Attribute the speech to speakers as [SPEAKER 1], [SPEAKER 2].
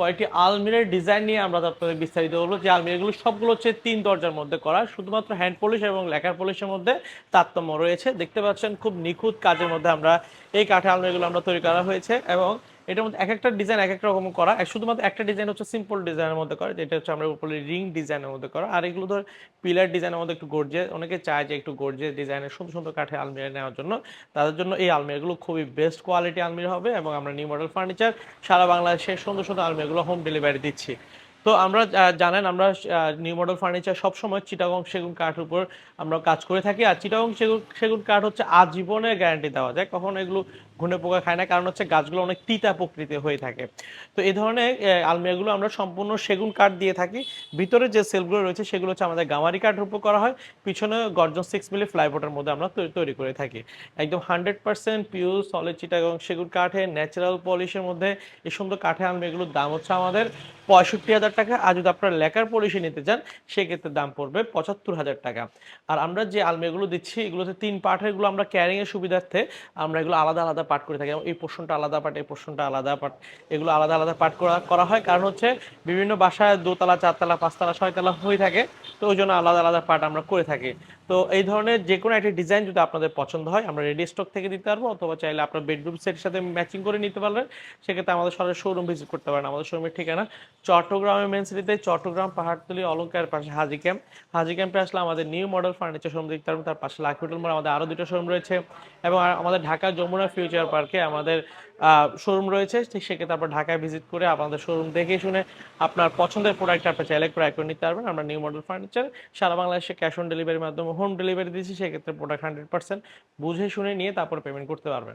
[SPEAKER 1] কয়েকটি আলমিরার ডিজাইন নিয়ে আমরা আপনাদের বিস্তারিত বলবো। যে আলমিরাগুলো সবগুলো হচ্ছে 3 দরজার মধ্যে করা, শুধুমাত্র হ্যান্ড পলিশ এবং লেকার পলিশের মধ্যে তারতম্য রয়েছে। দেখতে পাচ্ছেন খুব নিখুঁত কাজের মধ্যে আমরা এই কাঠের আলমিরাগুলো আমরা তৈরি করা হয়েছে, এবং এটার মধ্যে এক একটা ডিজাইন এক এক রকম করা। শুধুমাত্র একটা ডিজাইন হচ্ছে সিম্পল ডিজাইনের মধ্যে করা, যেটা হচ্ছে আমরা উপরে রিং ডিজাইনের মধ্যে করা। আর এগুলো ধর পিলার ডিজাইনের মধ্যে একটু গর্জিয়াস, অনেকে চায় যে একটু গর্জিয়াস ডিজাইনের সুন্দর সুন্দর কাঠের আলমিরা নেওয়ার জন্য, তাদের জন্য এই আলমিরাগুলো খুবই বেস্ট কোয়ালিটি আলমিরা হবে। এবং আমরা নিউ মডেল ফার্নিচার সারা বাংলাদেশে সুন্দর সুন্দর আলমিরাগুলো হোম ডেলিভারি দিচ্ছি। তো আমরা জানেন আমরা নিউ মডেল ফার্নিচার সবসময় চিটাগং সেগুন কাঠের উপর আমরা কাজ করে থাকি। আর চিটাগং সেগুন কাঠ হচ্ছে আজীবনের গ্যারান্টি দেওয়া যায়, কখনো এগুলো ঘুনে পোকা খায় না, কারণ হচ্ছে গাছগুলো অনেক তিতা প্রকৃতির হয়ে থাকে। তো এই ধরনের আলমিরাগুলো আমরা সম্পূর্ণ সেগুন কাঠ দিয়ে থাকি। ভিতরে যে সেলগুলো রয়েছে সেগুলো হচ্ছে আমাদের গামারি কাঠের উপর করা হয়, পিছনে গর্জন 6 মিলি ফ্লাইবোর্ডের মধ্যে আমরা তৈরি করে থাকি। একদম 100% পিওর সলিড চিটাগং সেগুন কাঠে ন্যাচারাল পলিশের মধ্যে এই সুন্দর কাঠের আলমিরাগুলোর দাম হচ্ছে আমাদের 65,000 টাকা। আর যদি আপনারা লেকার পলিশে নিতে চান সেক্ষেত্রে দাম পড়বে 75,000 টাকা। আর আমরা যে আলমিরাগুলো দিচ্ছি এগুলোতে 3 পার্টের, এগুলো আমরা ক্যারিং এর সুবিধার্থে আমরা এগুলো আলাদা আলাদা পার্ট করে থাকি। এই পোর্শনটা আলাদা পার্ট, এই পোর্শনটা আলাদা পার্ট, এগুলো আলাদা আলাদা পার্ট করা হয়। কারণ হচ্ছে বিভিন্ন বাসায় দোতলা, চারতলা, পাঁচতলা, ছয়তলা হয়ে থাকে, তো ওই জন্য আলাদা আলাদা পার্ট আমরা করে থাকি। তো এই ধরনের যে কোনো একটা ডিজাইন যদি আপনাদের পছন্দ হয় আমরা রেডি স্টক থেকে দিতে পারবো, অথবা চাইলে আপনার বেডরুম সেটের সাথে ম্যাচিং করে নিতে পারবেন। সেক্ষেত্রে আমাদের সরাসরি শোরুম ভিজিট করতে পারেন। আমাদের শোরুমের ঠিকানা চট্টগ্রামের মেন সিটিতে, চট্টগ্রাম পাহাড়তলী অলংকার পাশে হাজি ক্যাম্প। হাজি ক্যাম্পে আসলে আমাদের নিউ মডেল ফার্নিচার শোরুম দেখতে পারবেন, তার পাশে লাকি হোটেল মোড় আমাদের আরও দুটো শোরুম রয়েছে। এবং আমাদের ঢাকা যমুনা ফিউচার পার্কে আমাদের শোরুম রয়েছে। ঠিক সেক্ষেত্রে আপনার ঢাকায় ভিজিট করে আপনাদের শোরুম দেখে শুনে আপনার পছন্দের প্রোডাক্ট আপনি চাইলে ক্রয় করে নিতে পারবেন। আমরা নিউ মডেল ফার্নিচার সারা বাংলাদেশে ক্যাশ অন ডেলিভারির মাধ্যমে হোম ডেলিভারি দিচ্ছি। সেক্ষেত্রে প্রোডাক্ট 100% বুঝে শুনে নিয়ে তারপর পেমেন্ট করতে পারবেন।